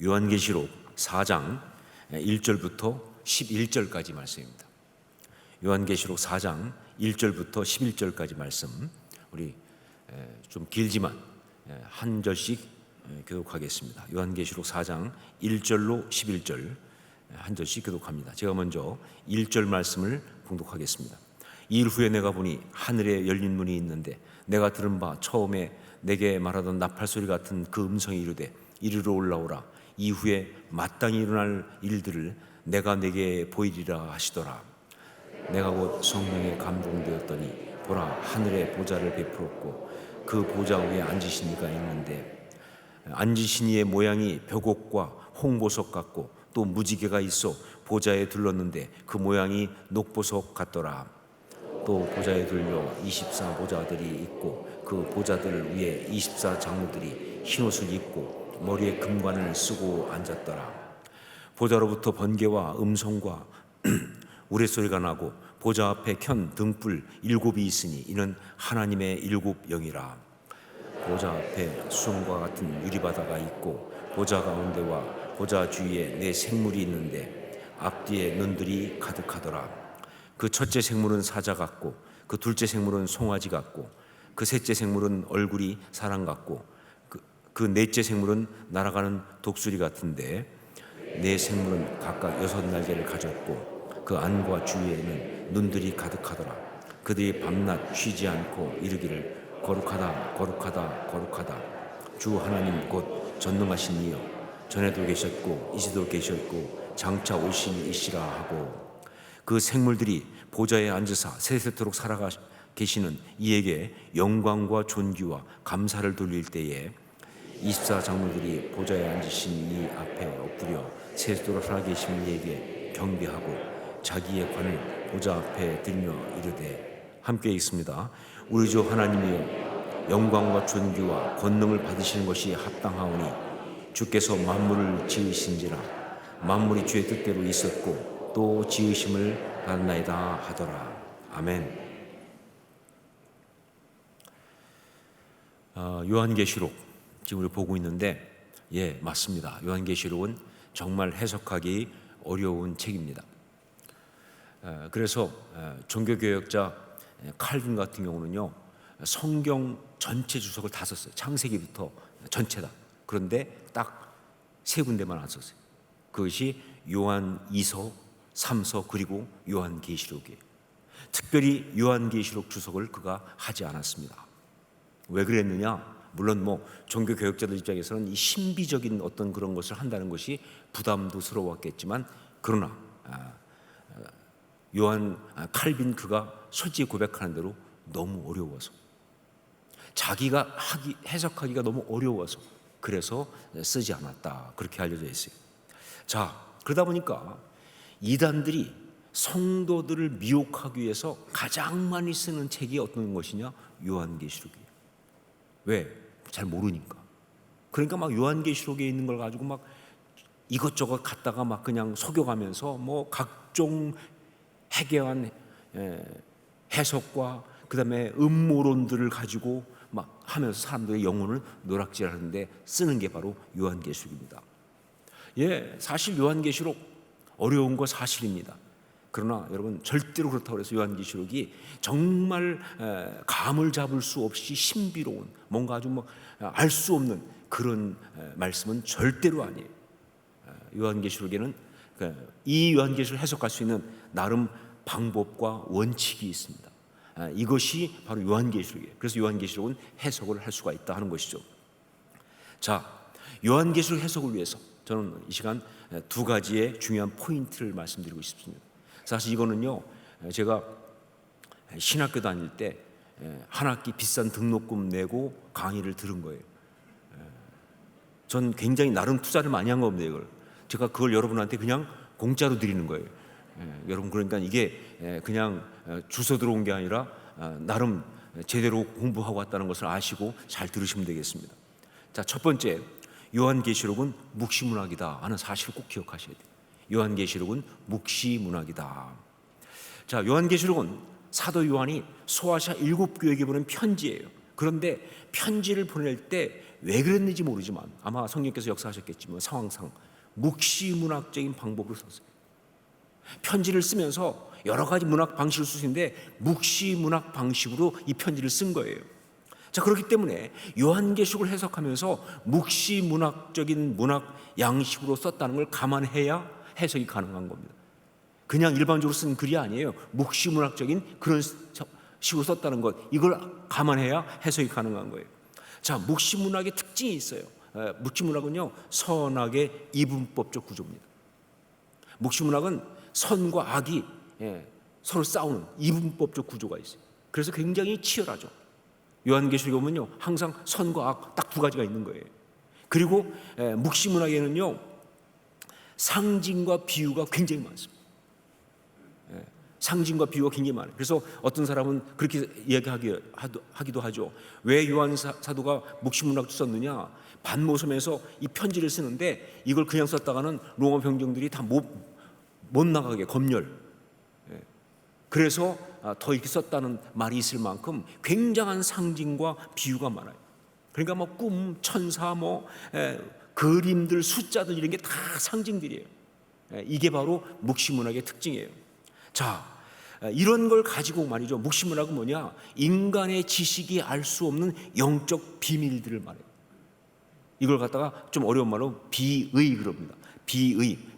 요한계시록 4장 1절부터 11절까지 말씀입니다. 요한계시록 4장 1절부터 11절까지 말씀, 우리 좀 길지만 한 절씩 교독하겠습니다. 요한계시록 4장 1절로 11절 한 절씩 교독합니다. 제가 먼저 1절 말씀을 봉독하겠습니다. 이 일 후에 내가 보니 하늘에 열린 문이 있는데 내가 들은 바 처음에 내게 말하던 나팔소리 같은 그 음성이 이르되 이리로 올라오라. 이후에 마땅히 일어날 일들을 내가 내게 보이리라 하시더라. 내가 곧 성령에 감동되었더니 보라, 하늘에 보좌를 베풀었고 그 보좌 위에 앉으신 이가 있는데 앉으신 이의 모양이 벽옥과 홍보석 같고 또 무지개가 있어 보좌에 둘렀는데 그 모양이 녹보석 같더라. 또 보좌에 둘려 24보좌들이 있고 그 보좌들 위에 24장로들이 흰옷을 입고 머리에 금관을 쓰고 앉았더라. 보좌로부터 번개와 음성과 우레소리가 나고 보좌 앞에 켠 등불 7이 있으니 이는 하나님의 7 영이라. 보좌 앞에 수정과 같은 유리바다가 있고 보좌 가운데와 보좌 주위에 4 생물이 있는데 앞뒤에 눈들이 가득하더라. 그 첫째 생물은 사자 같고 그 둘째 생물은 송아지 같고 그 셋째 생물은 얼굴이 사람 같고 그 넷째 생물은 날아가는 독수리 같은데 4 생물은 각각 6 날개를 가졌고 그 안과 주위에는 눈들이 가득하더라. 그들이 밤낮 쉬지 않고 이르기를 거룩하다 거룩하다 거룩하다 주 하나님 곧 전능하신 이여, 전에도 계셨고 이제도 계셨고 장차 오신 이시라 하고 그 생물들이 보좌에 앉으사 세세토록 살아 계시는 이에게 영광과 존귀와 감사를 돌릴 때에 24장로들이 보좌에 앉으신 이 앞에 엎드려 세세토록 살아 계신 이에게 경배하고 자기의 관을 보좌 앞에 들며 이르되, 함께 읽습니다. 우리 주 하나님이여, 영광과 존귀와 권능을 받으시는 것이 합당하오니 주께서 만물을 지으신지라. 만물이 주의 뜻대로 있었고 또 지으심을 받나이다 하더라. 아멘. 요한계시록 지금 우리 보고 있는데, 맞습니다. 요한계시록은 정말 해석하기 어려운 책입니다. 그래서 종교개혁자 칼빈 같은 경우는요, 성경 전체 주석을 다 썼어요. 창세기부터 전체다. 그런데 딱 3군데만 안 썼어요. 그것이 요한 2서, 3서 그리고 요한계시록이에요. 특별히 요한계시록 주석을 그가 하지 않았습니다. 왜 그랬느냐? 물론 종교 개혁자들 입장에서는 이 신비적인 어떤 그런 것을 한다는 것이 부담도스러웠겠지만, 그러나 칼빈 그가 솔직히 고백하는 대로 너무 어려워서, 자기가 해석하기가 너무 어려워서 그래서 쓰지 않았다, 그렇게 알려져 있어요. 자, 그러다 보니까 이단들이 성도들을 미혹하기 위해서 가장 많이 쓰는 책이 어떤 것이냐? 요한계시록이에요. 왜? 잘 모르니까. 그러니까 막 요한계시록에 있는 걸 가지고 막 이것저것 갖다가 막 그냥 속여가면서 각종 해괴한 해석과 그다음에 음모론들을 가지고 막 하면서 사람들의 영혼을 노락질하는데 쓰는 게 바로 요한계시록입니다. 사실 요한계시록 어려운 거 사실입니다. 그러나 여러분, 절대로 그렇다고 해서 요한계시록이 정말 감을 잡을 수 없이 신비로운, 뭔가 아주 알 수 없는 그런 말씀은 절대로 아니에요. 요한계시록에는 이 요한계시록을 해석할 수 있는 나름 방법과 원칙이 있습니다. 이것이 바로 요한계시록이에요. 그래서 요한계시록은 해석을 할 수가 있다 하는 것이죠. 자, 요한계시록 해석을 위해서 저는 이 시간 2가지의 중요한 포인트를 말씀드리고 싶습니다. 사실 이거는요, 제가 신학교 다닐 때 한 학기 비싼 등록금 내고 강의를 들은 거예요. 전 굉장히 나름 투자를 많이 한 겁니다. 이걸 제가 그걸 여러분한테 그냥 공짜로 드리는 거예요. 여러분, 그러니까 이게 그냥 주워 들어온 게 아니라 나름 제대로 공부하고 왔다는 것을 아시고 잘 들으시면 되겠습니다. 자, 첫 번째, 요한계시록은 묵시문학이다 하는 사실을 꼭 기억하셔야 돼요. 요한계시록은 묵시문학이다. 자, 요한계시록은 사도 요한이 소아시아 7교회에게 보낸 편지예요. 그런데 편지를 보낼 때 왜 그랬는지 모르지만 아마 성령께서 역사하셨겠지만 상황상 묵시문학적인 방법을 썼어요. 편지를 쓰면서 여러 가지 문학 방식을 쓸 수 있는데 묵시문학 방식으로 이 편지를 쓴 거예요. 자, 그렇기 때문에 요한계시록을 해석하면서 묵시문학적인 문학 양식으로 썼다는 걸 감안해야 해석이 가능한 겁니다. 그냥 일반적으로 쓴 글이 아니에요. 묵시문학적인 그런 식으로 썼다는 것, 이걸 감안해야 해석이 가능한 거예요. 자, 묵시문학의 특징이 있어요. 묵시문학은요, 선악의 이분법적 구조입니다. 묵시문학은 선과 악이 서로 싸우는 이분법적 구조가 있어요. 그래서 굉장히 치열하죠. 요한계시록에 보면요, 항상 선과 악 딱 두 가지가 있는 거예요. 그리고 묵시문학에는요, 상징과 비유가 굉장히 많습니다. 상징과 비유가 굉장히 많아요. 그래서 어떤 사람은 그렇게 이야기하기도 하죠. 왜 요한 사도가 묵시문학을 썼느냐? 반모섬에서 이 편지를 쓰는데 이걸 그냥 썼다가는 로마 병정들이 다 못 나가게 검열. 그래서 더 이렇게 썼다는 말이 있을 만큼 굉장한 상징과 비유가 많아요. 그러니까 뭐 꿈, 천사, 그림들, 숫자들 이런 게 다 상징들이에요. 이게 바로 묵시문학의 특징이에요. 자, 이런 걸 가지고 말이죠. 묵시문학은 뭐냐? 인간의 지식이 알 수 없는 영적 비밀들을 말해요. 이걸 갖다가 좀 어려운 말로 비의 그럽니다.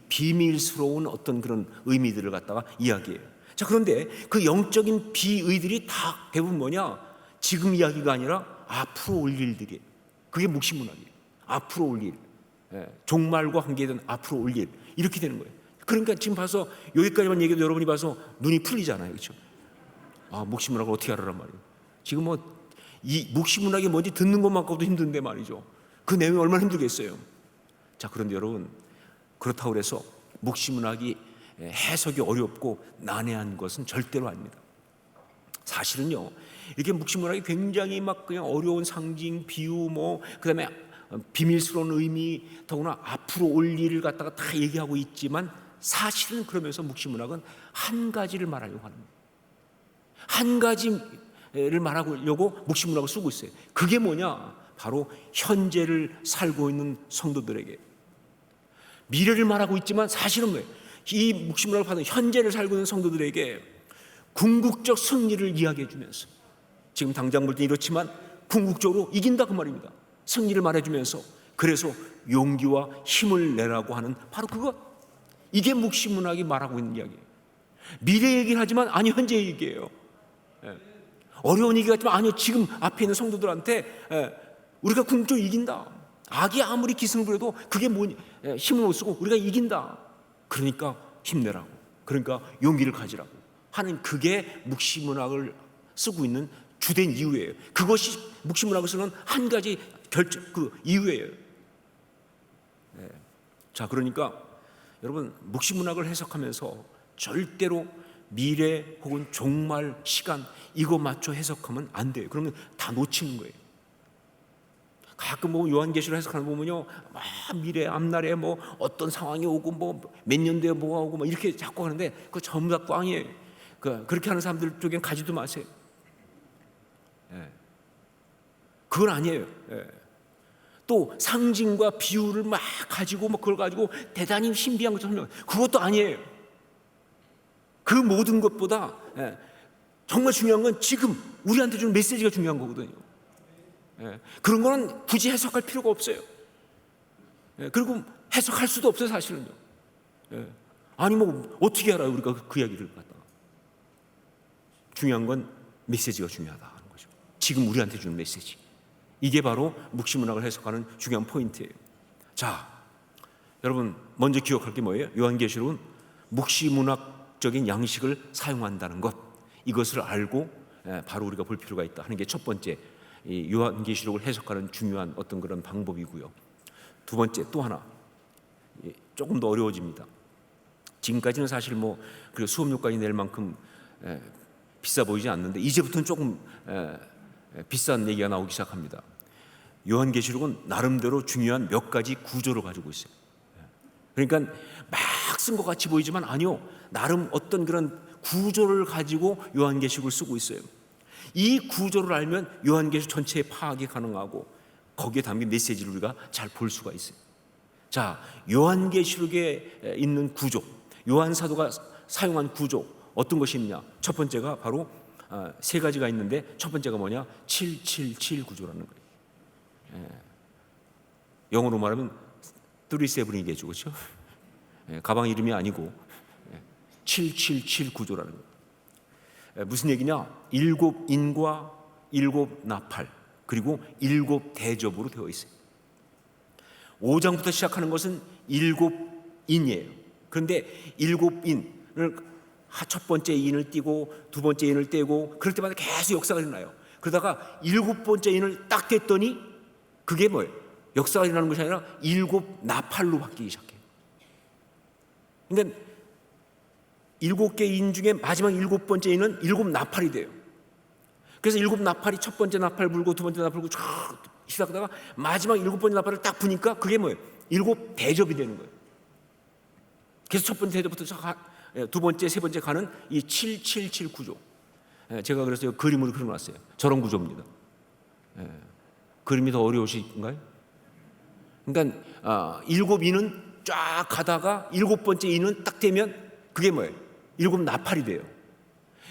비밀스러운 어떤 그런 의미들을 갖다가 이야기해요. 자, 그런데 그 영적인 비의들이 다 대부분 뭐냐? 지금 이야기가 아니라 앞으로 올 일들이에요. 그게 묵시문학이에요. 앞으로 올 일, 종말과 관계된 앞으로 올 일, 이렇게 되는 거예요. 그러니까 지금 봐서 여기까지만 얘기해도 여러분이 봐서 눈이 풀리잖아요, 그렇죠? 묵시문학을 어떻게 알아란 말이에요. 지금 이 묵시문학이 뭔지 듣는 것만큼도 힘든데 말이죠. 그 내용이 얼마나 힘들겠어요. 자, 그런데 여러분, 그렇다고 해서 묵시문학이 해석이 어렵고 난해한 것은 절대로 아닙니다. 사실은요, 이렇게 묵시문학이 굉장히 그냥 어려운 상징, 비유, 그다음에 비밀스러운 의미, 더구나 앞으로 올 일을 갖다가 다 얘기하고 있지만 사실은 그러면서 묵시문학은 한 가지를 말하려고 하는 거예요. 한 가지를 말하려고 묵시문학을 쓰고 있어요. 그게 뭐냐? 바로 현재를 살고 있는 성도들에게 미래를 말하고 있지만 사실은 뭐예요? 이 묵시문학을 받은 현재를 살고 있는 성도들에게 궁극적 승리를 이야기해 주면서 지금 당장 볼 때 이렇지만 궁극적으로 이긴다 그 말입니다. 승리를 말해주면서 그래서 용기와 힘을 내라고 하는 바로 그것, 이게 묵시문학이 말하고 있는 이야기예요. 미래 얘기를 하지만 아니 현재 얘기예요. 어려운 얘기 같지만 아니요, 지금 앞에 있는 성도들한테 우리가 궁극적으로 이긴다. 악이 아무리 기승을 부려도 그게 힘을 못 쓰고 우리가 이긴다. 그러니까 힘내라고, 그러니까 용기를 가지라고 하는, 그게 묵시문학을 쓰고 있는 주된 이유예요. 그것이 묵시문학을 쓰는 한 가지 이유예요. 자, 그러니까 여러분, 묵시문학을 해석하면서 절대로 미래 혹은 종말 시간 이거 맞춰 해석하면 안 돼요. 그러면 다 놓치는 거예요. 가끔 보면 요한계시록 해석하는 거 보면요, 미래 앞날에 어떤 상황이 오고 몇 년도에 뭐가 오고 이렇게 자꾸 하는데 그거 전부 다 꽝이에요. 그렇게 하는 사람들 쪽엔 가지도 마세요. 그건 아니에요. 또 상징과 비유를 가지고 그걸 가지고 대단히 신비한 것처럼 설명, 그것도 아니에요. 그 모든 것보다 정말 중요한 건 지금 우리한테 주는 메시지가 중요한 거거든요. 그런 거는 굳이 해석할 필요가 없어요. 그리고 해석할 수도 없어요, 사실은요. 아니 어떻게 알아요, 우리가 그 이야기를 갖다가. 중요한 건 메시지가 중요하다 하는 거죠. 지금 우리한테 주는 메시지, 이게 바로 묵시문학을 해석하는 중요한 포인트예요. 자, 여러분 먼저 기억할 게 뭐예요? 요한계시록은 묵시문학적인 양식을 사용한다는 것, 이것을 알고 바로 우리가 볼 필요가 있다 하는 게 첫 번째, 이 요한계시록을 해석하는 중요한 어떤 그런 방법이고요. 두 번째, 또 하나 조금 더 어려워집니다. 지금까지는 사실 그 수업료까지 낼 만큼 비싸 보이지 않는데 이제부터는 조금 비싼 얘기가 나오기 시작합니다. 요한계시록은 나름대로 중요한 몇 가지 구조를 가지고 있어요. 그러니까 막 쓴 것 같이 보이지만 아니요, 나름 어떤 그런 구조를 가지고 요한계시록을 쓰고 있어요. 이 구조를 알면 요한계시록 전체의 파악이 가능하고 거기에 담긴 메시지를 우리가 잘 볼 수가 있어요. 자, 요한계시록에 있는 구조, 요한 사도가 사용한 구조 어떤 것이 있느냐? 첫 번째가 바로 세 가지가 있는데 첫 번째가 뭐냐? 777 구조라는 거예요. 영어로 말하면 37이겠죠, 그렇죠? 가방 이름이 아니고 777 구조라는 거예요. 무슨 얘기냐? 7인과 7나팔 그리고 7대접으로 되어 있어요. 5장부터 시작하는 것은 7인이에요. 그런데 7인을 첫 번째 인을 띄고 두 번째 인을 떼고 그럴 때마다 계속 역사가 일어나요. 그러다가 7번째 인을 딱 뗐더니 그게 뭐예요? 역사가 일어나는 것이 아니라 7나팔로 바뀌기 시작해요. 그러니까 7개 인 중에 마지막 7번째 인은 7나팔이 돼요. 그래서 7나팔이 첫 번째 나팔 불고 두 번째 나팔 불고 쭉 시작하다가 마지막 7번째 나팔을 딱 부니까 그게 뭐예요? 7대접이 되는 거예요. 그래서 첫 번째 대접부터 두 번째, 세 번째 가는 이 777 구조. 제가 그래서 그림으로 그려놨어요. 저런 구조입니다. 그림이 더 어려우신가요? 그러니까 7인은 쫙 가다가 7번째 인은 딱 되면 그게 뭐예요? 7나팔이 돼요.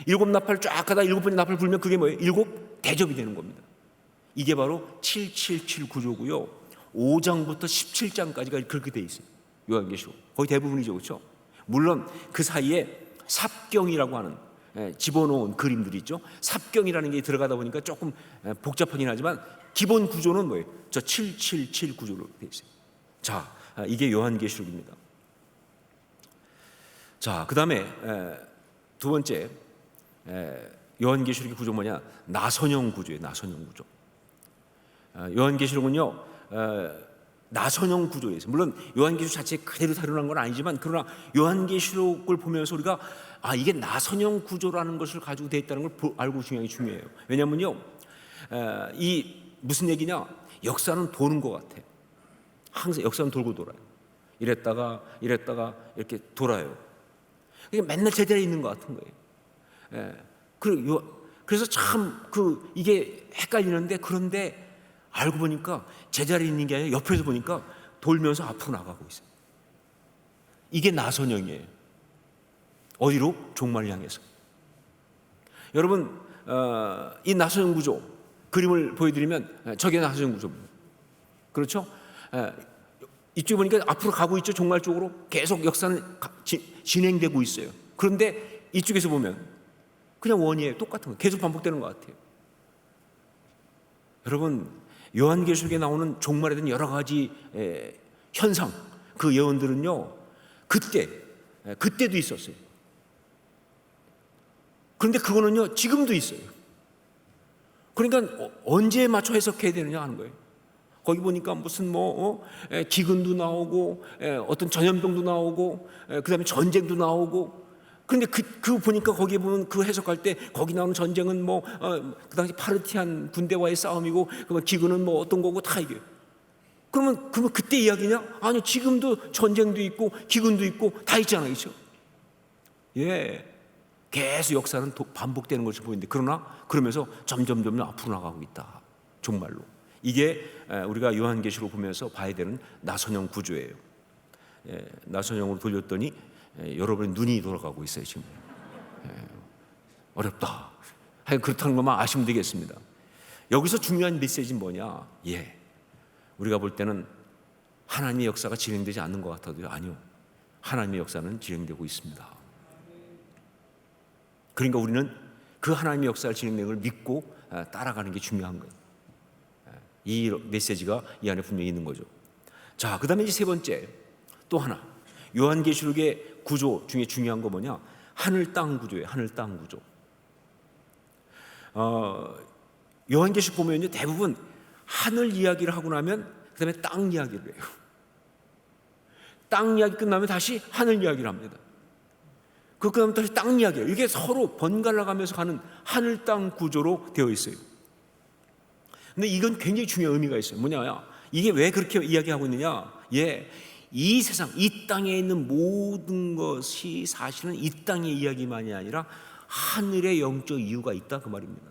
7나팔 쫙 가다가 7번째 나팔 불면 그게 뭐예요? 7대접이 되는 겁니다. 이게 바로 777 구조고요. 5장부터 17장까지가 그렇게 돼 있어요. 요한계시록 거의 대부분이죠, 그렇죠? 물론 그 사이에 삽경이라고 하는 집어넣은 그림들이 있죠. 삽경이라는 게 들어가다 보니까 조금 복잡하긴 하지만 기본 구조는 뭐예요? 저 777 구조로 되어 있어요. 자, 이게 요한계시록입니다. 자, 그 다음에 두 번째 요한계시록의 구조 뭐냐? 나선형 구조예요. 나선형 구조. 요한계시록은요 나선형 구조에 있어요. 물론 요한계시록 자체에 그대로 다루는 건 아니지만 그러나 요한계시록을 보면서 우리가 이게 나선형 구조라는 것을 가지고 되어 있다는 걸 알고 중요해요. 왜냐하면요 이 무슨 얘기냐? 역사는 도는 것 같아. 항상 역사는 돌고 돌아요. 이랬다가 이렇게 돌아요. 그러니까 맨날 제자리에 있는 것 같은 거예요. 그래서 참 이게 헷갈리는데 그런데 알고 보니까 제자리에 있는 게 아니라 옆에서 보니까 돌면서 앞으로 나가고 있어요. 이게 나선형이에요. 어디로? 종말을 향해서. 여러분 이 나선형 구조 그림을 보여드리면 저게 나선형 구조입니다. 그렇죠? 이쪽에 보니까 앞으로 가고 있죠. 종말 쪽으로 계속 역사는 진행되고 있어요. 그런데 이쪽에서 보면 그냥 원이에요. 똑같은 거 계속 반복되는 것 같아요. 여러분 요한계시록에 나오는 종말에 대한 여러 가지 현상 그 예언들은요 그때도 있었어요. 그런데 그거는요 지금도 있어요. 그러니까 언제에 맞춰 해석해야 되느냐 하는 거예요. 거기 보니까 무슨 기근도 나오고 어떤 전염병도 나오고 그다음에 전쟁도 나오고 그런데 그 보니까 거기에 보면 그 해석할 때 거기 나오는 전쟁은 그 당시 파르티안 군대와의 싸움이고 기근은 어떤 거고 다 이게 그러면 그때 이야기냐? 아니 지금도 전쟁도 있고 기근도 있고 다 있잖아요, 그렇죠? 예, 계속 역사는 반복되는 것을 보이는데 그러면서 점점 앞으로 나가고 있다. 정말로 이게 우리가 요한계시록 보면서 봐야 되는 나선형 구조예요. 나선형으로 돌렸더니 여러분의 눈이 돌아가고 있어요 지금. 어렵다. 그렇다는 것만 아시면 되겠습니다. 여기서 중요한 메시지는 뭐냐? 우리가 볼 때는 하나님의 역사가 진행되지 않는 것 같아도요, 아니요, 하나님의 역사는 진행되고 있습니다. 그러니까 우리는 그 하나님의 역사를 진행되는 걸 믿고 따라가는 게 중요한 거예요. 이 메시지가 이 안에 분명히 있는 거죠. 자, 그 다음에 이제 세 번째 또 하나 요한계시록의 구조 중에 중요한 거 뭐냐? 하늘 땅 구조예요. 하늘 땅 구조. 요한계시록 보면요 대부분 하늘 이야기를 하고 나면 그 다음에 땅 이야기를 해요. 땅 이야기 끝나면 다시 하늘 이야기를 합니다. 그 다음에 다시 땅 이야기예요. 이게 서로 번갈아 가면서 가는 하늘 땅 구조로 되어 있어요. 근데 이건 굉장히 중요한 의미가 있어요. 뭐냐? 이게 왜 그렇게 이야기하고 있느냐? 이 세상, 이 땅에 있는 모든 것이 사실은 이 땅의 이야기만이 아니라 하늘의 영적 이유가 있다 그 말입니다.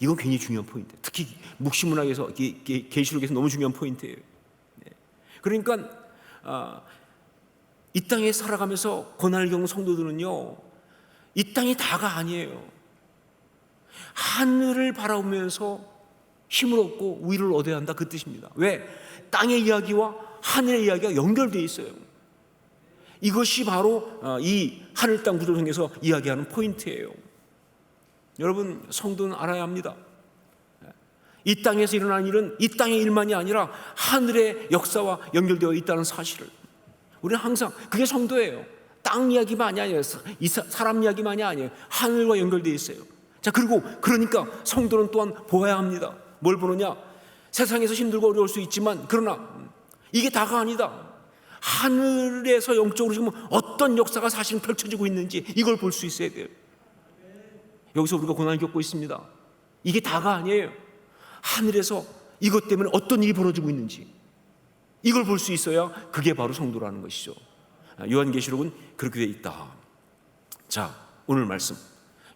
이건 굉장히 중요한 포인트. 특히 묵시문학에서 계시록에서 너무 중요한 포인트예요. 그러니까 이 땅에 살아가면서 고난을 겪는 성도들은요, 이 땅이 다가 아니에요. 하늘을 바라보면서 힘을 얻고 위를 얻어야 한다, 그 뜻입니다. 왜? 땅의 이야기와 하늘의 이야기가 연결되어 있어요. 이것이 바로 이 하늘 땅 구조성에서 이야기하는 포인트예요. 여러분, 성도는 알아야 합니다. 이 땅에서 일어나는 일은 이 땅의 일만이 아니라 하늘의 역사와 연결되어 있다는 사실을 우리는 항상, 그게 성도예요. 땅 이야기만이 아니에요. 사람 이야기만이 아니에요. 하늘과 연결되어 있어요. 자, 그리고 그러니까 성도는 또한 보아야 합니다. 뭘 보느냐? 세상에서 힘들고 어려울 수 있지만, 그러나 이게 다가 아니다. 하늘에서 영적으로 지금 어떤 역사가 사실 펼쳐지고 있는지 이걸 볼 수 있어야 돼요. 여기서 우리가 고난을 겪고 있습니다. 이게 다가 아니에요. 하늘에서 이것 때문에 어떤 일이 벌어지고 있는지 이걸 볼 수 있어야 그게 바로 성도라는 것이죠. 요한계시록은 그렇게 되어 있다. 자, 오늘 말씀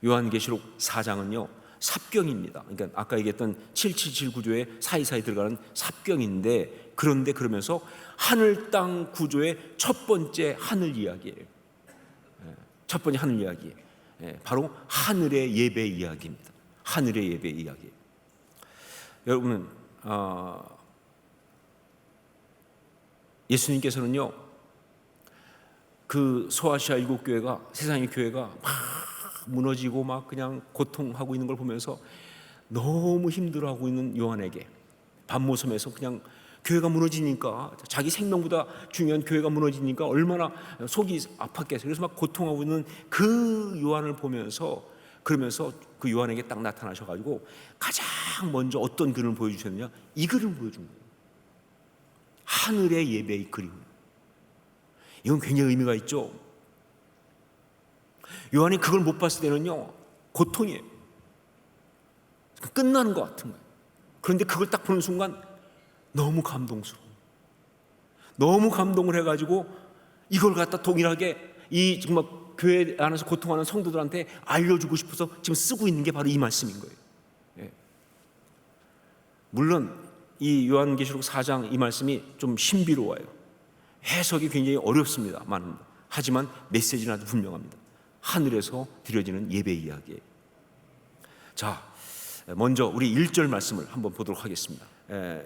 요한계시록 4장은요 삽경입니다. 그러니까 아까 얘기했던 777 구조의 사이사이 들어가는 삽경인데, 그런데 그러면서 하늘 땅 구조의 첫 번째 하늘 이야기예요. 첫 번째 하늘 이야기, 바로 하늘의 예배 이야기입니다. 하늘의 예배 이야기. 여러분은 예수님께서는요, 그 소아시아 7교회가, 세상의 교회가 막 무너지고 막 그냥 고통하고 있는 걸 보면서 너무 힘들어하고 있는 요한에게 밤모섬에서 그냥 교회가 무너지니까, 자기 생명보다 중요한 교회가 무너지니까 얼마나 속이 아팠겠어요. 그래서 막 고통하고 있는 그 요한을 보면서, 그러면서 그 요한에게 딱 나타나셔가지고 가장 먼저 어떤 그림을 보여주셨느냐, 이 그림을 보여준 거예요. 하늘의 예배의 그림. 이건 굉장히 의미가 있죠. 요한이 그걸 못 봤을 때는요 고통이에요. 끝나는 것 같은 거예요. 그런데 그걸 딱 보는 순간 너무 감동스러워. 너무 감동을 해가지고 이걸 갖다 동일하게 이 정말 교회 안에서 고통하는 성도들한테 알려주고 싶어서 지금 쓰고 있는 게 바로 이 말씀인 거예요. 예. 물론 이 요한계시록 4장 이 말씀이 좀 신비로워요. 해석이 굉장히 어렵습니다만, 하지만 메시지는 아주 분명합니다. 하늘에서 드려지는 예배 이야기예요. 자, 먼저 우리 1절 말씀을 한번 보도록 하겠습니다.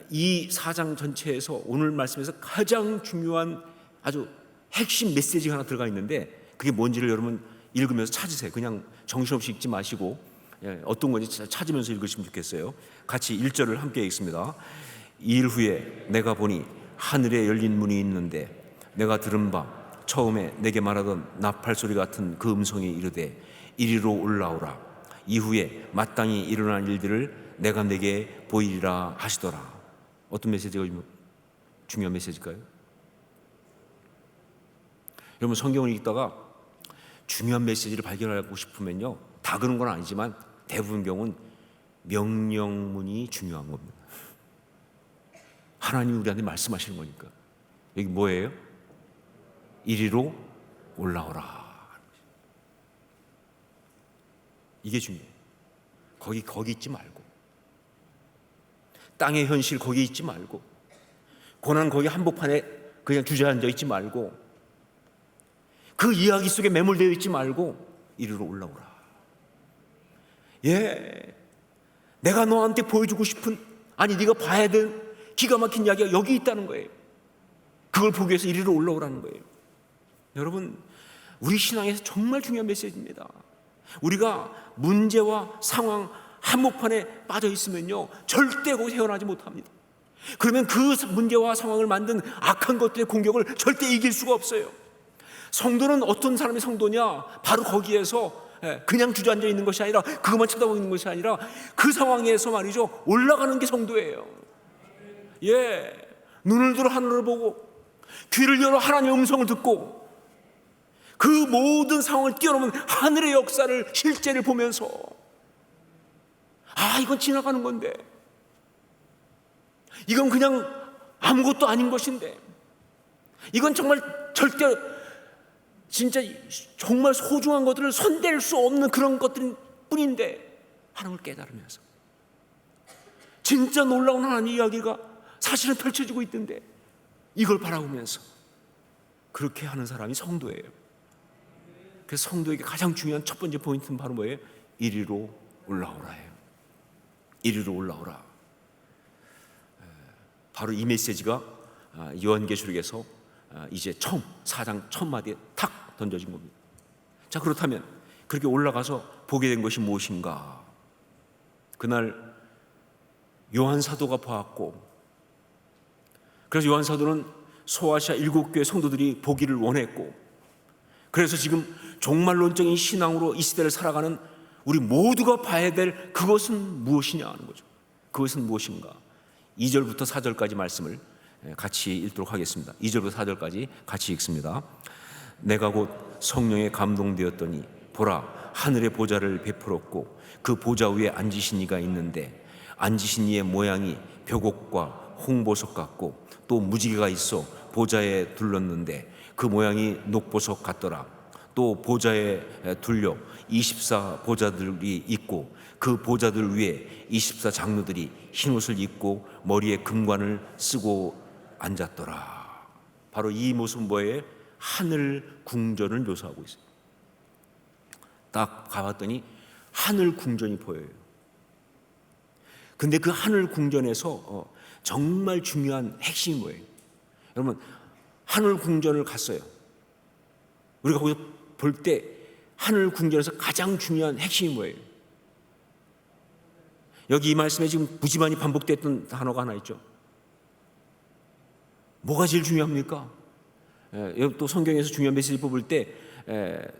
이 4장 전체에서 오늘 말씀에서 가장 중요한 아주 핵심 메시지가 하나 들어가 있는데, 그게 뭔지를 여러분 읽으면서 찾으세요. 그냥 정신없이 읽지 마시고 어떤 건지 찾으면서 읽으시면 좋겠어요. 같이 1절을 함께 읽습니다. 이일 후에 내가 보니 하늘에 열린 문이 있는데, 내가 들은 바 처음에 내게 말하던 나팔소리 같은 그 음성이 이르되 이리로 올라오라. 이후에 마땅히 일어날 일들을 내가 내게 보이리라 하시더라. 어떤 메시지가 중요한 메시지일까요? 여러분, 성경을 읽다가 중요한 메시지를 발견하고 싶으면요, 다 그런 건 아니지만 대부분 경우는 명령문이 중요한 겁니다. 하나님이 우리한테 말씀하시는 거니까. 여기 뭐예요? 이리로 올라오라. 이게 중요해요. 거기 있지 말고, 땅의 현실 거기 있지 말고, 고난 거기 한복판에 그냥 주저앉아 있지 말고, 그 이야기 속에 매몰되어 있지 말고 이리로 올라오라. 예, 내가 너한테 보여주고 싶은, 아니 네가 봐야 될 기가 막힌 이야기가 여기 있다는 거예요. 그걸 보기 위해서 이리로 올라오라는 거예요. 여러분, 우리 신앙에서 정말 중요한 메시지입니다. 우리가 문제와 상황 한복판에 빠져 있으면요 절대 거기서 헤어나지 못합니다. 그러면 그 문제와 상황을 만든 악한 것들의 공격을 절대 이길 수가 없어요. 성도는 어떤 사람이 성도냐? 바로 거기에서 그냥 주저앉아 있는 것이 아니라, 그것만 쳐다보고 있는 것이 아니라 그 상황에서 말이죠 올라가는 게 성도예요. 예, 눈을 들어 하늘을 보고 귀를 열어 하나님의 음성을 듣고 그 모든 상황을 뛰어넘은 하늘의 역사를, 실제를 보면서, 아, 이건 지나가는 건데, 이건 그냥 아무것도 아닌 것인데, 이건 정말 절대 진짜 정말 소중한 것들을 손댈 수 없는 그런 것들 뿐인데, 하나님을 깨달으면서 진짜 놀라운 하나님의 이야기가 사실은 펼쳐지고 있던데 이걸 바라보면서 그렇게 하는 사람이 성도예요. 그래서 성도에게 가장 중요한 첫 번째 포인트는 바로 뭐예요? 이리로 올라오라예요. 이리로 올라오라. 바로 이 메시지가 요한계시록에서 이제 처음 4장 첫 마디에 탁 던져진 겁니다. 자, 그렇다면 그렇게 올라가서 보게 된 것이 무엇인가? 그날 요한 사도가 보았고, 그래서 요한 사도는 소아시아 7교회 성도들이 보기를 원했고, 그래서 지금 종말론적인 신앙으로 이 시대를 살아가는 우리 모두가 봐야 될 그것은 무엇이냐 하는 거죠. 그것은 무엇인가? 2절부터 4절까지 말씀을 같이 읽도록 하겠습니다. 2절부터 4절까지 같이 읽습니다. 내가 곧 성령에 감동되었더니 보라, 하늘의 보좌를 베풀었고 그 보좌 위에 앉으신 이가 있는데 앉으신 이의 모양이 벽옥과 홍보석 같고 또 무지개가 있어 보좌에 둘렀는데 그 모양이 녹보석 같더라. 또 보좌에 둘려 24 보좌들이 있고 그 보좌들 위에 24 장로들이 흰옷을 입고 머리에 금관을 쓰고 앉았더라. 바로 이 모습은 뭐예요? 하늘 궁전을 묘사하고 있어요. 딱 가봤더니 하늘 궁전이 보여요. 근데 그 하늘 궁전에서 정말 중요한 핵심이 뭐예요? 여러분, 하늘 궁전을 갔어요. 우리가 거기서 볼 때 하늘 궁전에서 가장 중요한 핵심이 뭐예요? 여기 이 말씀에 지금 무지만이 반복됐던 단어가 하나 있죠. 뭐가 제일 중요합니까? 또 성경에서 중요한 메시지 뽑을 때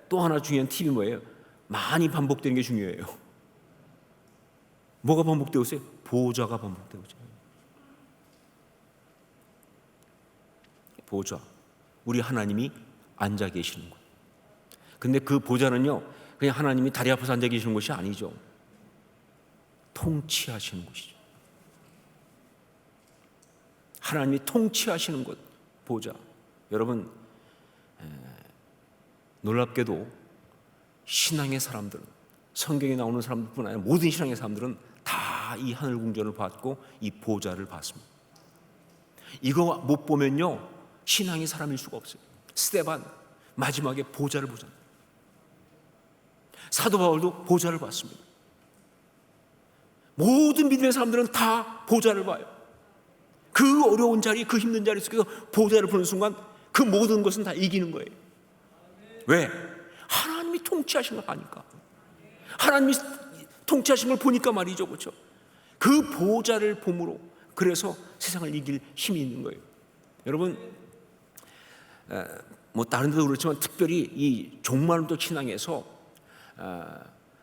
또 하나 중요한 팁이 뭐예요? 많이 반복되는 게 중요해요. 뭐가 반복되고 있어요? 보좌가 반복되고 있어요. 보좌, 우리 하나님이 앉아 계시는 것. 근데 그 보좌는요, 그냥 하나님이 다리 앞에서 앉아 계시는 것이 아니죠. 통치하시는 곳이죠. 하나님이 통치하시는 곳, 보좌. 여러분, 놀랍게도 신앙의 사람들은, 성경에 나오는 사람들뿐 아니라 모든 신앙의 사람들은 다 이 하늘 궁전을 받고 이 보좌를 받습니다. 이거 못 보면요, 신앙의 사람일 수가 없어요. 스데반 마지막에 보좌를 보잖아요. 사도 바울도 보좌를 받습니다. 모든 믿음의 사람들은 다 보좌를 봐요. 그 어려운 자리, 그 힘든 자리 속에서 보좌를 보는 순간 그 모든 것은 다 이기는 거예요. 왜? 하나님이 통치하신 걸 아니까. 하나님이 통치하신 걸 보니까 말이죠, 그렇죠? 그 보좌를 봄으로 그래서 세상을 이길 힘이 있는 거예요. 여러분, 뭐 다른 데도 그렇지만 특별히 이 종말론적 신앙에서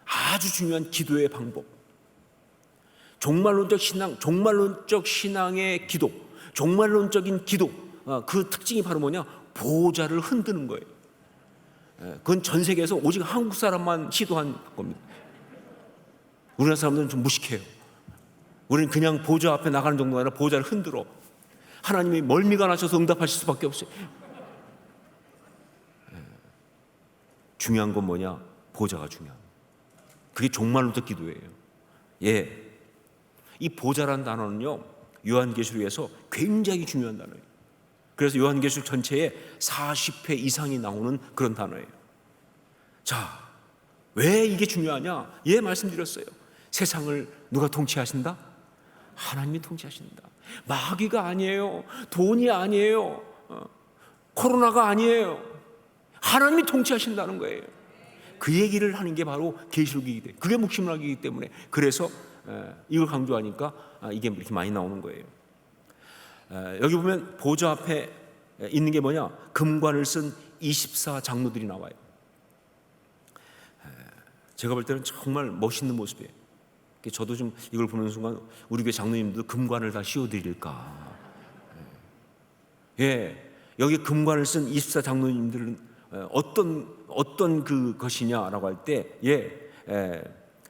아주 중요한 기도의 방법, 종말론적 신앙, 종말론적 신앙의 기도, 종말론적인 기도, 그 특징이 바로 뭐냐? 보좌를 흔드는 거예요. 그건 전 세계에서 오직 한국 사람만 시도한 겁니다. 우리나라 사람들은 좀 무식해요. 우리는 그냥 보좌 앞에 나가는 정도가 아니라 보좌를 흔들어. 하나님이 멀미가 나셔서 응답하실 수밖에 없어요. 중요한 건 뭐냐? 보좌가 중요합니다. 그게 종말론적 기도예요. 예, 이 보좌라는 단어는요, 요한계시록에서 굉장히 중요한 단어예요. 그래서 요한계시록 전체에 40회 이상이 나오는 그런 단어예요. 자, 왜 이게 중요하냐? 예, 말씀드렸어요. 세상을 누가 통치하신다? 하나님이 통치하신다. 마귀가 아니에요. 돈이 아니에요. 코로나가 아니에요. 하나님이 통치하신다는 거예요. 그 얘기를 하는 게 바로 계시록이기 때문에, 그게 묵시문학이기 때문에, 그래서 이걸 강조하니까 이게 이렇게 많이 나오는 거예요. 여기 보면 보좌 앞에 있는 게 뭐냐? 금관을 쓴 24 장로들이 나와요. 제가 볼 때는 정말 멋있는 모습이에요. 저도 좀 이걸 보는 순간 우리 교회 장로님들도 금관을 다 씌워드릴까. 예, 여기 금관을 쓴 24 장로님들은 어떤 그것이냐라고 할 때,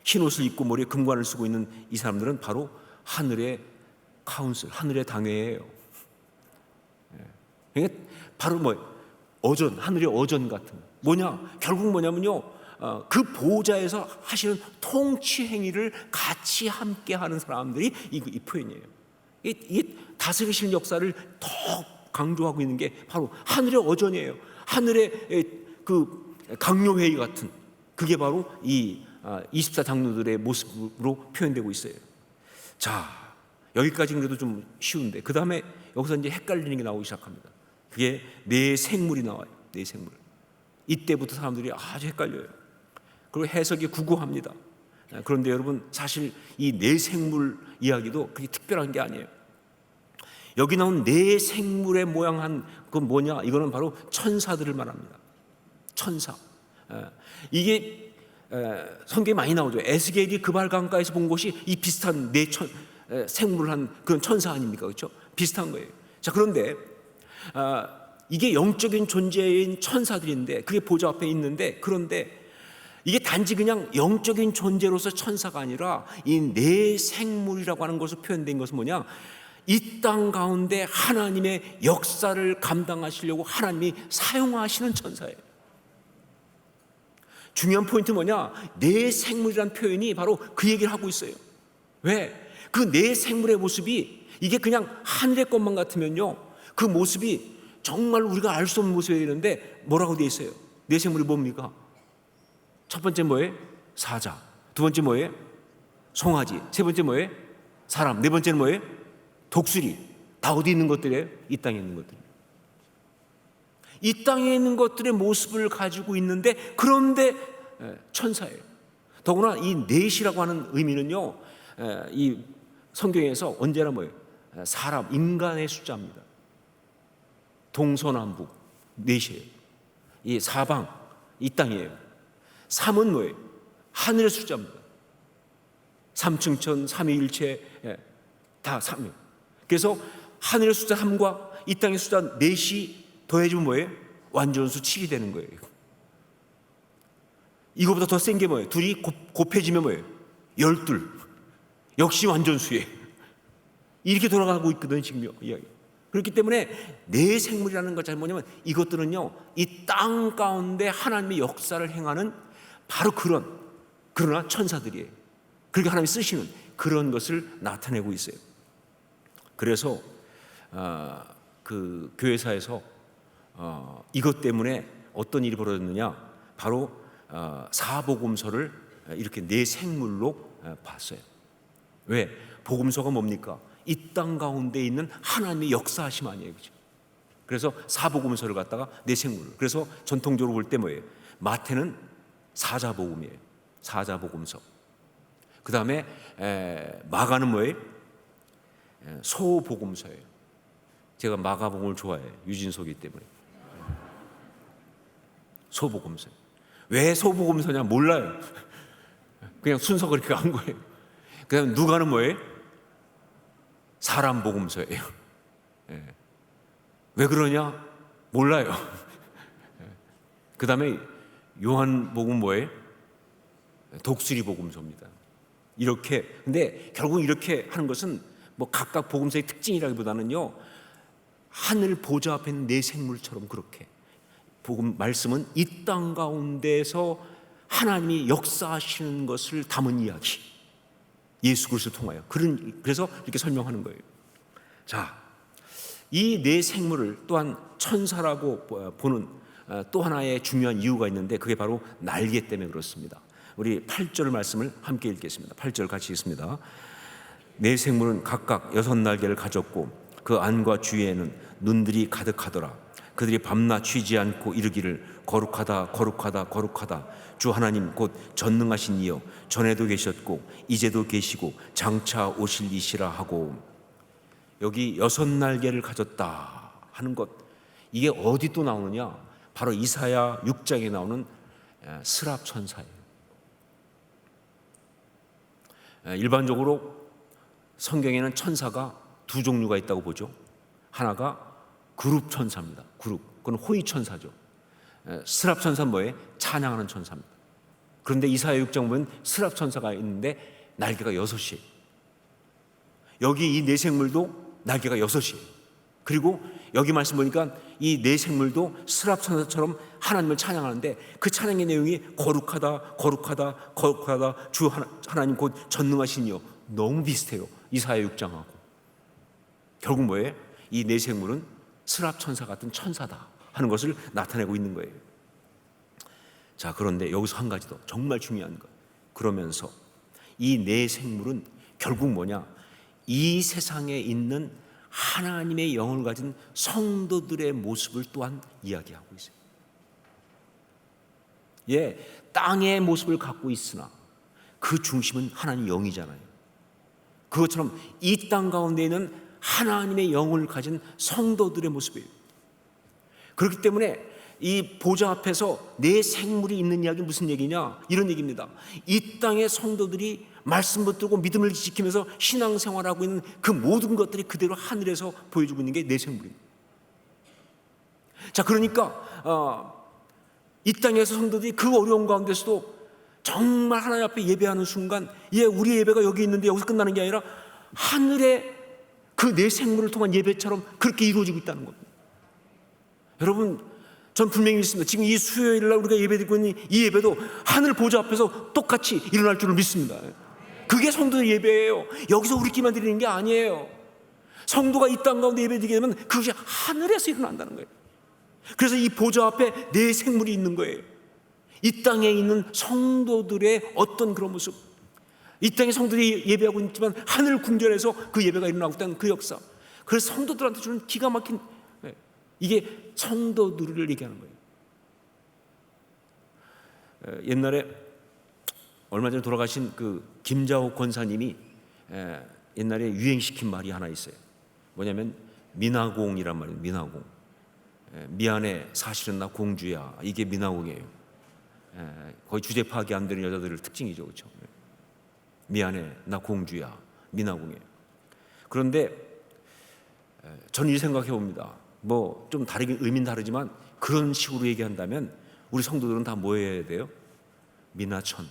흰 옷을 입고 머리에 금관을 쓰고 있는 이 사람들은 바로 하늘의 카운슬, 하늘의 당회예요. 바로 하늘의 어전 같은. 뭐냐? 결국 뭐냐면요, 그 보좌에서 하시는 통치 행위를 같이 함께 하는 사람들이 이 표현이에요. 이게 다스리시는 역사를 더 강조하고 있는 게 바로 하늘의 어전이에요. 하늘의 그 강요회의 같은, 그게 바로 이 24장로들의 모습으로 표현되고 있어요. 자, 여기까지는 그래도 좀 쉬운데, 그 다음에 여기서 이제 헷갈리는 게 나오기 시작합니다. 그게 내 생물이 나와요. 내 생물. 이때부터 사람들이 아주 헷갈려요. 그리고 해석이 구구합니다. 그런데 여러분, 사실 이 내 생물 이야기도 그렇게 특별한 게 아니에요. 여기 나온 내 생물의 모양한 그 뭐냐? 이거는 바로 천사들을 말합니다. 천사. 이게 성경에 많이 나오죠. 에스겔이 그발 강가에서 본 것이 이 비슷한 내 생물을 한 그런 천사 아닙니까? 그렇죠? 비슷한 거예요. 자, 그런데 이게 영적인 존재인 천사들인데, 그게 보좌 앞에 있는데, 그런데 이게 단지 그냥 영적인 존재로서 천사가 아니라 이 내 생물이라고 하는 것으로 표현된 것은 뭐냐? 이 땅 가운데 하나님의 역사를 감당하시려고 하나님이 사용하시는 천사예요. 중요한 포인트는 뭐냐? 내 생물이라는 표현이 바로 그 얘기를 하고 있어요. 왜? 그 내 생물의 모습이 이게 그냥 하늘의 것만 같으면요, 그 모습이 정말 우리가 알 수 없는 모습이 되는데, 뭐라고 되어 있어요? 내 생물이 뭡니까? 첫 번째 뭐예요? 사자. 두 번째 뭐예요? 송아지. 세 번째 뭐예요? 사람. 네 번째는 뭐예요? 독수리. 다 어디 있는 것들이에요? 이 땅에 있는 것들. 이 땅에 있는 것들의 모습을 가지고 있는데, 그런데 천사예요. 더구나 이 넷이라고 하는 의미는요, 이 성경에서 언제나 뭐예요? 사람, 인간의 숫자입니다. 동서남북 넷이에요. 이 사방, 이 땅이에요. 삼은 뭐예요? 하늘의 숫자입니다. 삼층천, 삼위일체, 다 3이에요. 그래서 하늘의 숫자 3과 이 땅의 숫자 4이 더해지면 뭐예요? 완전수 7이 되는 거예요. 이거보다 더 센 게 뭐예요? 둘이 곱해지면 뭐예요? 12. 역시 완전수예요. 이렇게 돌아가고 있거든요, 지금 이야기. 그렇기 때문에 내 생물이라는 것 자체는 뭐냐면, 이것들은요, 이 땅 가운데 하나님의 역사를 행하는 바로 그러나 천사들이에요. 그렇게 하나님이 쓰시는 그런 것을 나타내고 있어요. 그래서 그 교회사에서 이것 때문에 어떤 일이 벌어졌느냐, 바로 사복음서를 이렇게 내 생물로 봤어요. 왜? 복음서가 뭡니까? 이 땅 가운데 있는 하나님의 역사하심 아니에요, 그죠? 그래서 사복음서를 갖다가 내 생물. 그래서 전통적으로 볼 때 뭐예요? 마태는 사자복음이에요. 사자복음서. 그 다음에 마가는 뭐예요? 소복음서예요. 제가 마가복음을 좋아해요. 유진석이기 때문에. 소복음서. 왜 소복음서냐 몰라요. 그냥 순서 그렇게 한 거예요. 그 다음에 누가는 뭐예요? 사람 복음서예요. 왜 그러냐? 몰라요. 그 다음에 요한복음 뭐예요? 독수리 복음서입니다. 이렇게. 근데 결국 이렇게 하는 것은 뭐 각각 복음서의 특징이라기보다는요, 하늘 보좌 앞에 있는 내 생물처럼 그렇게 복음 말씀은 이 땅 가운데서 하나님이 역사하시는 것을 담은 이야기, 예수 그리스도를 통하여. 그래서 이렇게 설명하는 거예요. 자, 이 내 생물을 또한 천사라고 보는 또 하나의 중요한 이유가 있는데, 그게 바로 날개 때문에 그렇습니다. 우리 8절 말씀을 함께 읽겠습니다. 8절 같이 읽습니다. 내 생물은 각각 6날개를 가졌고 그 안과 주위에는 눈들이 가득하더라. 그들이 밤낮 쉬지 않고 이르기를 거룩하다 거룩하다 거룩하다 주 하나님 곧 전능하신 이여, 전에도 계셨고 이제도 계시고 장차 오실 이시라 하고. 여기 6날개를 가졌다 하는 것, 이게 어디 또 나오느냐? 바로 이사야 6장에 나오는 스랍 천사예요. 일반적으로 성경에는 천사가 두 종류가 있다고 보죠. 하나가 그룹 천사입니다. 그룹. 그건 호의 천사죠. 스랍 천사는 뭐예요? 찬양하는 천사입니다. 그런데 이사야 6장 보면 스랍 천사가 있는데 날개가 6이에요. 여기 이 내 생물도 날개가 6이에요. 그리고 여기 말씀 보니까 이 네 생물도 스랍천사처럼 하나님을 찬양하는데 그 찬양의 내용이 거룩하다, 거룩하다, 거룩하다, 주 하나님 곧 전능하시니요. 너무 비슷해요. 이사야 6장하고. 결국 뭐예요? 이 네 생물은 스랍천사 같은 천사다 하는 것을 나타내고 있는 거예요. 자, 그런데 여기서 한 가지 더 정말 중요한 것. 그러면서 이 네 생물은 결국 뭐냐? 이 세상에 있는 하나님의 영을 가진 성도들의 모습을 또한 이야기하고 있어요. 예, 땅의 모습을 갖고 있으나 그 중심은 하나님 영이잖아요. 그것처럼 이 땅 가운데 있는 하나님의 영을 가진 성도들의 모습이에요. 그렇기 때문에 이 보좌 앞에서 네 생물이 있는 이야기는 무슨 얘기냐? 이런 얘기입니다. 이 땅의 성도들이 말씀 붙들고 믿음을 지키면서 신앙생활하고 있는 그 모든 것들이 그대로 하늘에서 보여주고 있는 게 네 생물입니다. 자, 그러니까 이 땅에서 성도들이 그 어려운 가운데서도 정말 하나님 앞에 예배하는 순간, 우리 예배가 여기 있는데 여기서 끝나는 게 아니라 하늘에 그 네 생물을 통한 예배처럼 그렇게 이루어지고 있다는 겁니다. 여러분, 전 분명히 믿습니다. 지금 이 수요일날 우리가 예배드리고 있는 이 예배도 하늘 보좌 앞에서 똑같이 일어날 줄을 믿습니다. 그게 성도의 예배예요. 여기서 우리끼리만 드리는 게 아니에요. 성도가 이 땅 가운데 예배드리게 되면 그것이 하늘에서 일어난다는 거예요. 그래서 이 보좌 앞에 네 생물이 있는 거예요. 이 땅에 있는 성도들의 어떤 그런 모습, 이 땅의 성도들이 예배하고 있지만 하늘 궁전에서 그 예배가 일어나고 있다는 그 역사. 그래서 성도들한테 주는 기가 막힌, 이게 성도들을 얘기하는 거예요. 옛날에 얼마 전에 돌아가신 그 김자옥 권사님이 옛날에 유행시킨 말이 하나 있어요. 뭐냐면 미나공이란 말이에요. 미나공. 미안해, 사실은 나 공주야. 이게 미나공이에요. 거의 주제 파악이 안 되는 여자들의 특징이죠, 그렇죠? 미안해, 나 공주야. 미나공이에요. 그런데 저는 이 생각해 봅니다. 뭐 좀 다르긴 의미는 다르지만 그런 식으로 얘기한다면 우리 성도들은 다 뭐 해야 돼요? 미나천.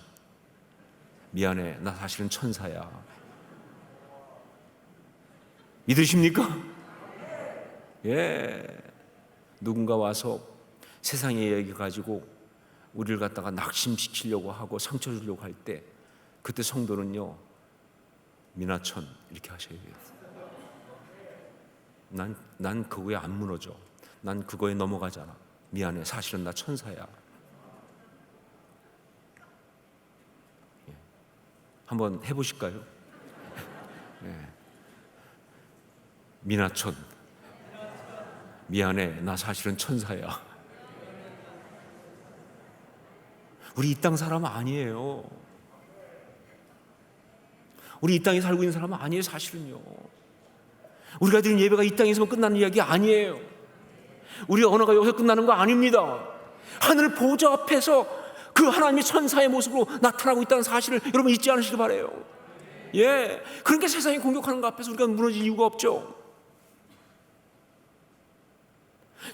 미안해, 나 사실은 천사야. 믿으십니까? 예. 누군가 와서 세상의 얘기 가지고 우리를 갖다가 낙심시키려고 하고 상처 주려고 할 때 그때 성도는요, 미나천 이렇게 하셔야 돼요. 난 그거에 안 무너져. 난 그거에 넘어가잖아. 미안해, 사실은 나 천사야. 한번 해보실까요? 미나천. 미안해, 나 사실은 천사야. 우리 이 땅 사람은 아니에요. 우리 이 땅에 살고 있는 사람은 아니에요, 사실은요. 우리가 드린 예배가 이 땅에서만 끝나는 이야기 아니에요. 우리 언어가 여기서 끝나는 거 아닙니다. 하늘 보좌 앞에서 그 하나님의 천사의 모습으로 나타나고 있다는 사실을 여러분 잊지 않으시길 바라요. 예, 그러니까 세상이 공격하는 것 앞에서 우리가 무너질 이유가 없죠.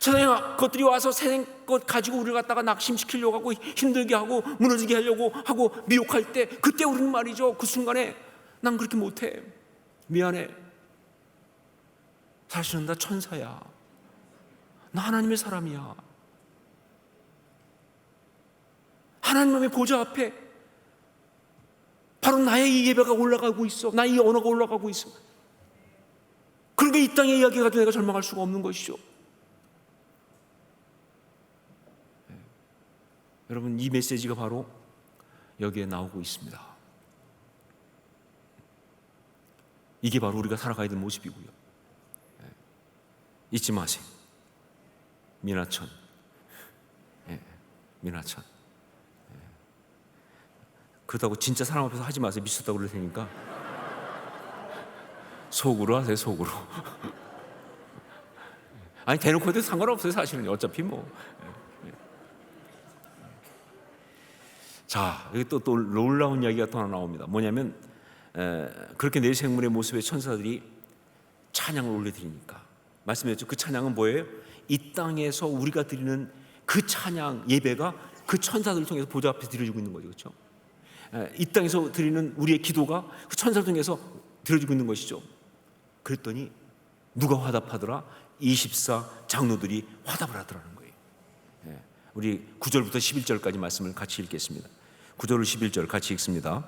세상의 것들이 와서 세상 것 가지고 우리를 갖다가 낙심시키려고 하고 힘들게 하고 무너지게 하려고 하고 미혹할 때, 그때 우리는 말이죠, 그 순간에 난 그렇게 못해. 미안해. 사실은 나 천사야. 나 하나님의 사람이야. 하나님의 보좌 앞에 바로 나의 이 예배가 올라가고 있어. 나의 이 언어가 올라가고 있어. 그러니까 이 땅의 이야기가 내가 절망할 수가 없는 것이죠. 여러분, 이 메시지가 바로 여기에 나오고 있습니다. 이게 바로 우리가 살아가야 될 모습이고요. 잊지 마세요. 미나천. 미나천. 그렇다고 진짜 사람 앞에서 하지 마세요. 미쳤다고 그럴 테니까. 속으로 하세요, 속으로. 아니, 대놓고 해도 상관없어요, 사실은. 어차피 뭐. 자, 여기 또 놀라운 이야기가 또 하나 나옵니다. 뭐냐면 그렇게 네 생물의 모습의 천사들이 찬양을 올려드리니까 말씀드렸죠. 그 찬양은 뭐예요? 이 땅에서 우리가 드리는 그 찬양 예배가 그 천사들을 통해서 보좌 앞에 드려지고 있는 거죠, 그렇죠? 이 땅에서 드리는 우리의 기도가 그 천사를 통해서 드려지고 있는 것이죠. 그랬더니 누가 화답하더라? 24 장로들이 화답을 하더라는 거예요. 우리 9절부터 11절까지 말씀을 같이 읽겠습니다. 9절 11절 같이 읽습니다.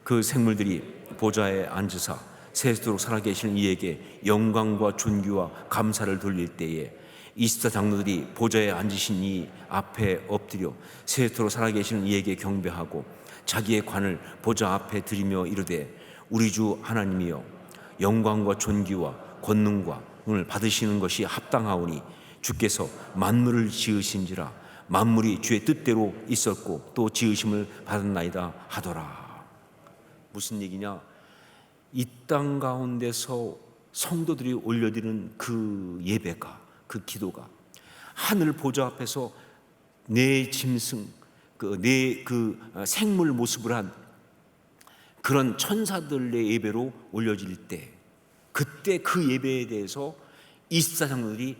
그 생물들이 보좌에 앉으사 세세토록 살아계신 이에게 영광과 존귀와 감사를 돌릴 때에 24 장로들이 보좌에 앉으신 이 앞에 엎드려 세세토록 살아계신 이에게 경배하고 자기의 관을 보좌 앞에 드리며 이르되 우리 주 하나님이여 영광과 존귀와 권능과 을 받으시는 것이 합당하오니 주께서 만물을 지으신지라 만물이 주의 뜻대로 있었고 또 지으심을 받았나이다 하더라. 무슨 얘기냐? 이 땅 가운데서 성도들이 올려드리는 그 예배가, 그 기도가 하늘 보좌 앞에서 내 짐승, 내 생물 모습을 한 그런 천사들의 예배로 올려질 때, 그때 그 예배에 대해서 24 장로들이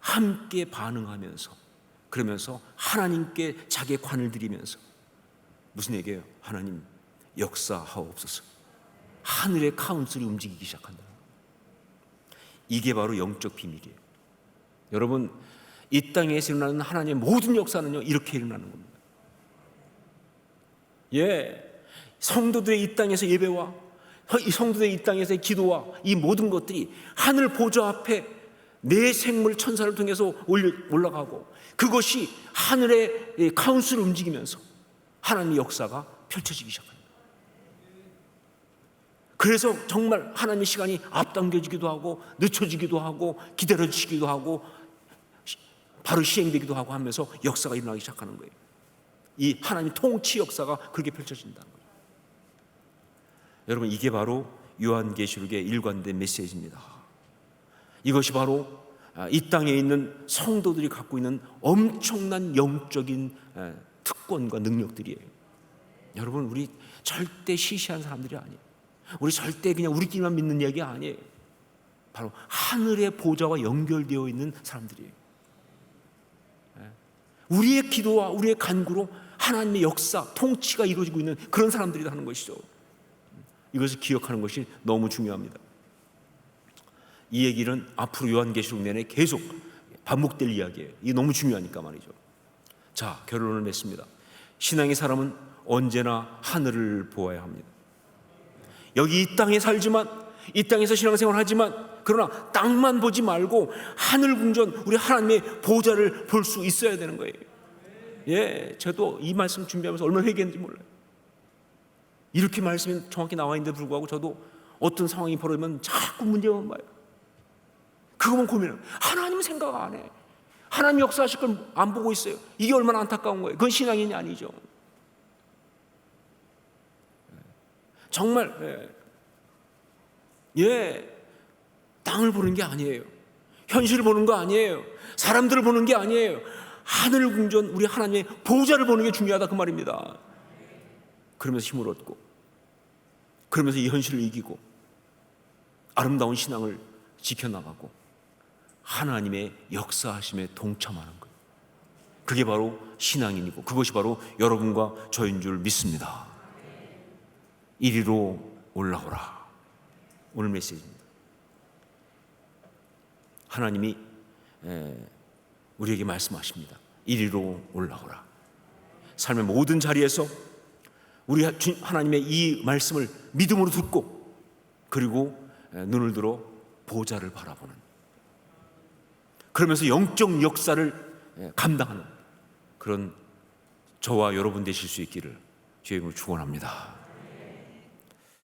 함께 반응하면서, 그러면서 하나님께 자기의 관을 드리면서 무슨 얘기예요? 하나님 역사하옵소서. 하늘의 카운슬이 움직이기 시작한다. 이게 바로 영적 비밀이에요. 여러분, 이 땅에서 일어나는 하나님의 모든 역사는요, 이렇게 일어나는 겁니다. 성도들의 이 땅에서 예배와 이 성도들의 이 땅에서의 기도와 이 모든 것들이 하늘 보좌 앞에 내 생물 천사를 통해서 올라가고, 그것이 하늘의 카운슬을 움직이면서 하나님의 역사가 펼쳐지기 시작합니다. 그래서 정말 하나님의 시간이 앞당겨지기도 하고 늦춰지기도 하고 기다려지기도 하고 바로 시행되기도 하고 하면서 역사가 일어나기 시작하는 거예요. 이 하나님 통치 역사가 그렇게 펼쳐진다는 거예요. 여러분, 이게 바로 요한계시록의 일관된 메시지입니다. 이것이 바로 이 땅에 있는 성도들이 갖고 있는 엄청난 영적인 특권과 능력들이에요. 여러분, 우리 절대 시시한 사람들이 아니에요. 우리 절대 그냥 우리끼리만 믿는 이야기 아니에요. 바로 하늘의 보좌와 연결되어 있는 사람들이에요. 우리의 기도와 우리의 간구로 하나님의 역사, 통치가 이루어지고 있는 그런 사람들이다 하는 것이죠. 이것을 기억하는 것이 너무 중요합니다. 이 얘기는 앞으로 요한계시록 내내 계속 반복될 이야기예요. 이게 너무 중요하니까 말이죠. 자, 결론을 맺습니다. 신앙의 사람은 언제나 하늘을 보아야 합니다. 여기 이 땅에 살지만, 이 땅에서 신앙생활을 하지만, 그러나 땅만 보지 말고 하늘 궁전, 우리 하나님의 보좌를 볼 수 있어야 되는 거예요. 저도 이 말씀 준비하면서 얼마나 회개했는지 몰라요. 이렇게 말씀이 정확히 나와 있는데 불구하고 저도 어떤 상황이 벌어지면 자꾸 문제만 봐요. 그거만 고민해요. 하나님 생각 안 해. 하나님 역사하실 걸 안 보고 있어요. 이게 얼마나 안타까운 거예요. 그건 신앙인이 아니죠. 정말 땅을 보는 게 아니에요. 현실을 보는 거 아니에요. 사람들을 보는 게 아니에요. 하늘 궁전, 우리 하나님의 보좌를 보는 게 중요하다, 그 말입니다. 그러면서 힘을 얻고, 그러면서 이 현실을 이기고 아름다운 신앙을 지켜나가고 하나님의 역사하심에 동참하는 거예요. 그게 바로 신앙인이고, 그것이 바로 여러분과 저인 줄 믿습니다. 이리로 올라오라, 오늘 메시지입니다. 하나님이 우리에게 말씀하십니다. 이리로 올라오라. 삶의 모든 자리에서 우리 하나님의 이 말씀을 믿음으로 듣고, 그리고 눈을 들어 보좌를 바라보는, 그러면서 영적 역사를 감당하는 그런 저와 여러분 되실 수 있기를 주의 이름으로 축원합니다.